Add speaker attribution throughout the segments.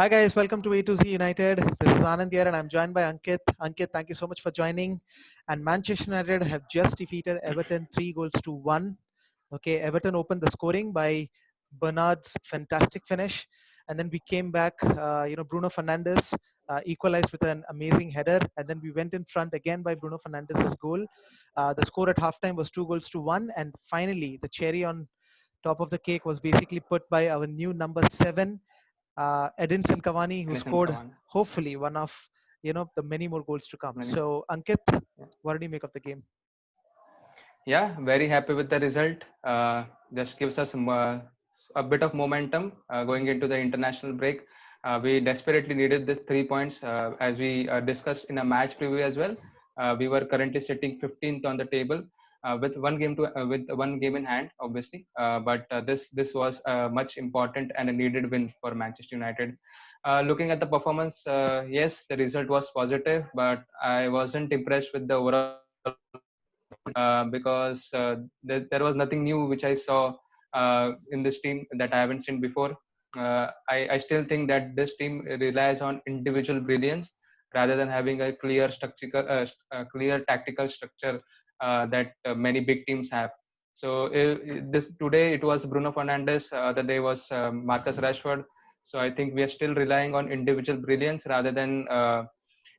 Speaker 1: Hi guys, welcome to A to Z United. This is Anand here and I'm joined by Ankit. Ankit, thank you so much for joining. And Manchester United have just defeated Everton 3 goals to 1. Okay, Everton opened the scoring by Bernard's fantastic finish. And then we came back, Bruno Fernandes equalized with an amazing header. And then we went in front again by Bruno Fernandes's goal. The score at halftime was 2 goals to 1. And finally, the cherry on top of the cake was basically put by our new number 7, Edinson Cavani, who
Speaker 2: Innocent
Speaker 1: scored
Speaker 2: Kavan.
Speaker 1: hopefully one of the many more goals to come.
Speaker 2: Many.
Speaker 1: So Ankit,
Speaker 2: Yeah.
Speaker 1: what did you make of the game?
Speaker 2: Yeah, very happy with the result. Just gives us a bit of momentum going into the international break. We desperately needed the 3 points, as we discussed in a match preview as well. We were currently sitting 15th on the table with one game in hand, obviously. But this was much important and a needed win for Manchester United. Looking at the performance, yes, the result was positive, but I wasn't impressed with the overall because there was nothing new which I saw in this team that I haven't seen before. I still think that this team relies on individual brilliance rather than having a clear tactical structure that many big teams have. So this today it was Bruno Fernandes, other day was Marcus Rashford. So I think we are still relying on individual brilliance rather than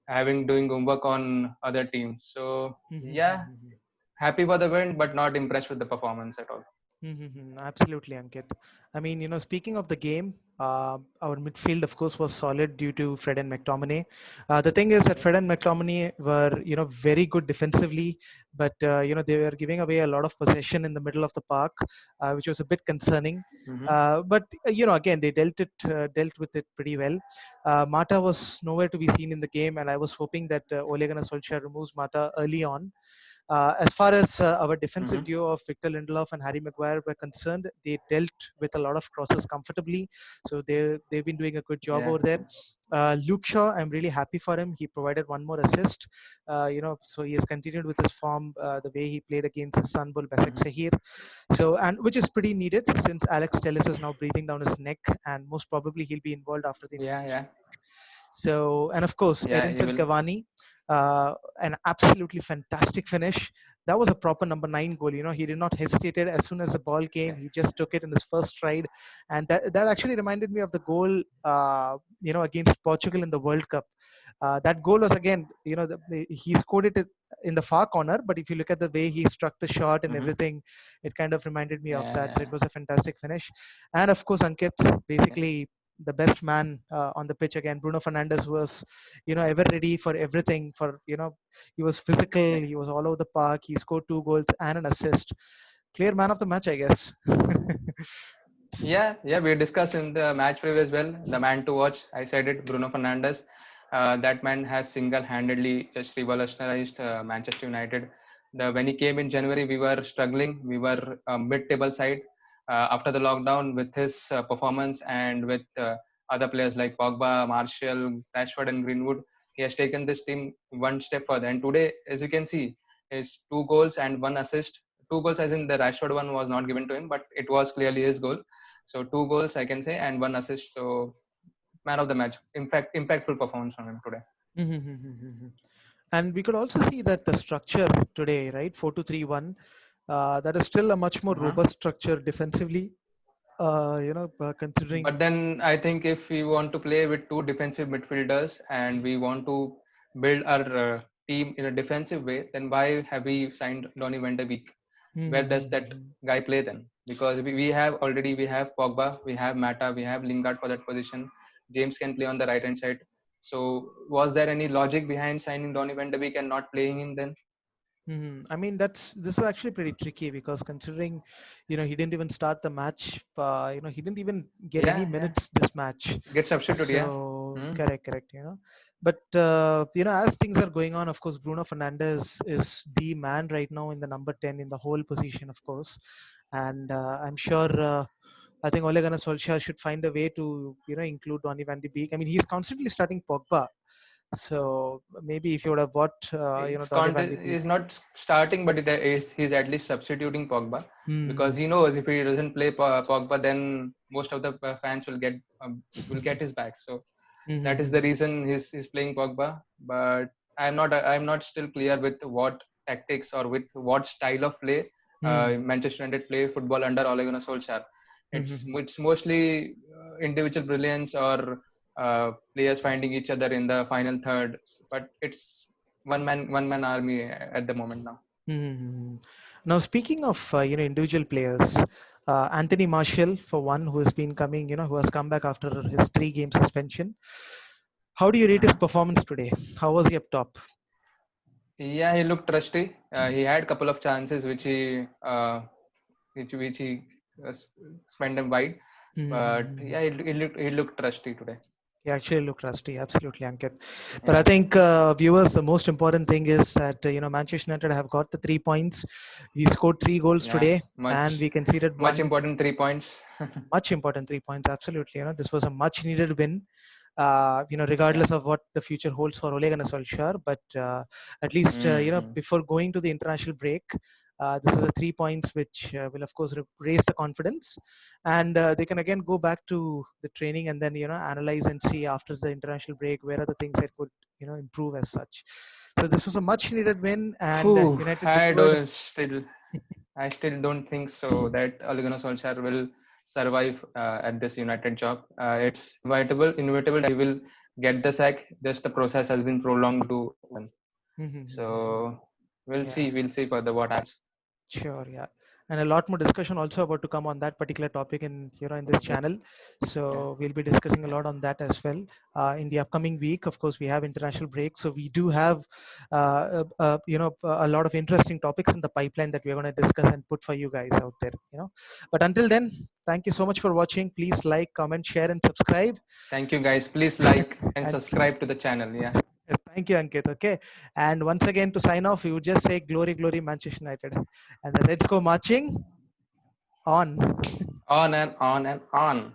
Speaker 2: having doing homework on other teams. So yeah, happy for the win, but not impressed with the performance at all.
Speaker 1: Absolutely, Ankit. I mean, speaking of the game, our midfield, of course, was solid due to Fred and McTominay. The thing is that Fred and McTominay were, very good defensively, but they were giving away a lot of possession in the middle of the park, which was a bit concerning.
Speaker 2: Mm-hmm.
Speaker 1: Again, they dealt with it pretty well. Mata was nowhere to be seen in the game, and I was hoping that Ole Gunnar Solskjaer removes Mata early on. As far as our defensive
Speaker 2: Mm-hmm.
Speaker 1: duo of Victor Lindelof and Harry Maguire were concerned, they dealt with a lot of crosses comfortably. So they've been doing a good job
Speaker 2: Yeah.
Speaker 1: over there. Luke Shaw, I'm really happy for him. He provided one more assist. So he has continued with his form, the way he played against Istanbul
Speaker 2: Mm-hmm.
Speaker 1: Basaksehir. So, and which is pretty needed since Alex Telles is now breathing down his neck, and most probably he'll be involved after the
Speaker 2: Yeah.
Speaker 1: international
Speaker 2: Yeah.
Speaker 1: break. So, and of course,
Speaker 2: Yeah. He
Speaker 1: Edinson
Speaker 2: will.
Speaker 1: Cavani, an absolutely fantastic finish. That was a proper number 9 goal. He did not hesitate as soon as the ball came.
Speaker 2: Yeah.
Speaker 1: He just took it in his first stride, and that actually reminded me of the goal, against Portugal in the World Cup. That goal was again, he scored it in the far corner, but if you look at the way he struck the shot and
Speaker 2: Mm-hmm.
Speaker 1: everything, it kind of reminded me of
Speaker 2: Yeah.
Speaker 1: that. So it
Speaker 2: Yeah.
Speaker 1: was a fantastic finish, and of course, Ankit,
Speaker 2: Yeah.
Speaker 1: basically the best man on the pitch again. Bruno Fernandes was, ever ready for everything. He was physical.
Speaker 2: Yeah.
Speaker 1: He was all over the park. He scored 2 goals and an assist. Clear man of the match, I guess.
Speaker 2: Yeah, yeah, we discussed in the match preview as well. The man to watch, I said it, Bruno Fernandes. That man has single-handedly just revolutionized Manchester United. When he came in January, we were struggling. We were a mid-table side. After the lockdown, with his performance and with other players like Pogba, Martial, Rashford, and Greenwood, he has taken this team one step further. And today, as you can see, is 2 goals and one assist. 2 goals, as in the Rashford one was not given to him, but it was clearly his goal. So 2 goals I can say and one assist. So man of the match. In fact, impactful performance from him today.
Speaker 1: And we could also see that the structure today, right, 4-2-3-1, that is still a much more
Speaker 2: Uh-huh.
Speaker 1: robust structure defensively. Considering.
Speaker 2: But then I think if we want to play with two defensive midfielders and we want to build our team in a defensive way, then why have we signed Donny van de Beek? Where does that guy play then? Because we have Pogba, we have Mata, we have Lingard for that position. James can play on the right hand side. So was there any logic behind signing Donny van de Beek and not playing him then?
Speaker 1: I mean, this is actually pretty tricky because considering, he didn't even start the match. He didn't even get any
Speaker 2: Yeah, yeah.
Speaker 1: minutes this match.
Speaker 2: Get substitute, yeah.
Speaker 1: So
Speaker 2: Hmm.
Speaker 1: correct. But as things are going on, of course, Bruno Fernandes is the man right now in the number 10 in the whole position, of course, and I'm sure. I think Ole Gunnar Solskjaer should find a way to, include Donny van de Beek. I mean, he's constantly starting Pogba, So maybe if you would have bought,
Speaker 2: It's
Speaker 1: Donny van de Beek.
Speaker 2: is not starting, but he's at least substituting Pogba because he knows if he doesn't play Pogba, then most of the fans will get his back. So that is the reason he's playing Pogba. But I'm not still clear with what tactics or with what style of play Manchester United play football under Ole Gunnar Solskjaer. It's mostly individual brilliance or players finding each other in the final third, but it's one man army at the moment now.
Speaker 1: Now, speaking of individual players, Anthony Martial, for one, who has been coming, who has come back after his 3-game suspension. How do you rate his performance today? How was he up top?
Speaker 2: Yeah, he looked rusty. He had a couple of chances which he spent him wide, but yeah, he looked rusty today.
Speaker 1: He actually looked rusty, absolutely, Ankit. But I think, viewers, the most important thing is that Manchester United have got the 3 points. We scored 3 goals today, and we conceded
Speaker 2: much
Speaker 1: one.
Speaker 2: Important 3 points.
Speaker 1: Much important 3 points, absolutely. This was a much needed win. Regardless of what the future holds for Ole Gunnar Solskjaer, but at least before going to the international break, this is a 3 points which will of course raise the confidence, and they can again go back to the training and then analyze and see after the international break where are the things that could improve as such. So this was a much needed win, and United
Speaker 2: I still don't think so that Ole Gunnar Solskjaer will survive at this United job. It's inevitable that he will get the sack. Just the process has been prolonged to one. So we'll see further what happens.
Speaker 1: Sure, yeah. And a lot more discussion also about to come on that particular topic in this channel. So we'll be discussing a lot on that as well in the upcoming week. Of course, we have international break, so we do have a lot of interesting topics in the pipeline that we're going to discuss and put for you guys out there. But until then, thank you so much for watching. Please like, comment, share, and subscribe.
Speaker 2: Thank you, guys. Please like and subscribe to the channel. Yeah.
Speaker 1: Thank you, Ankit. Okay. And once again, to sign off, we would just say glory, glory, Manchester United. And the Reds go marching on.
Speaker 2: On and on and on.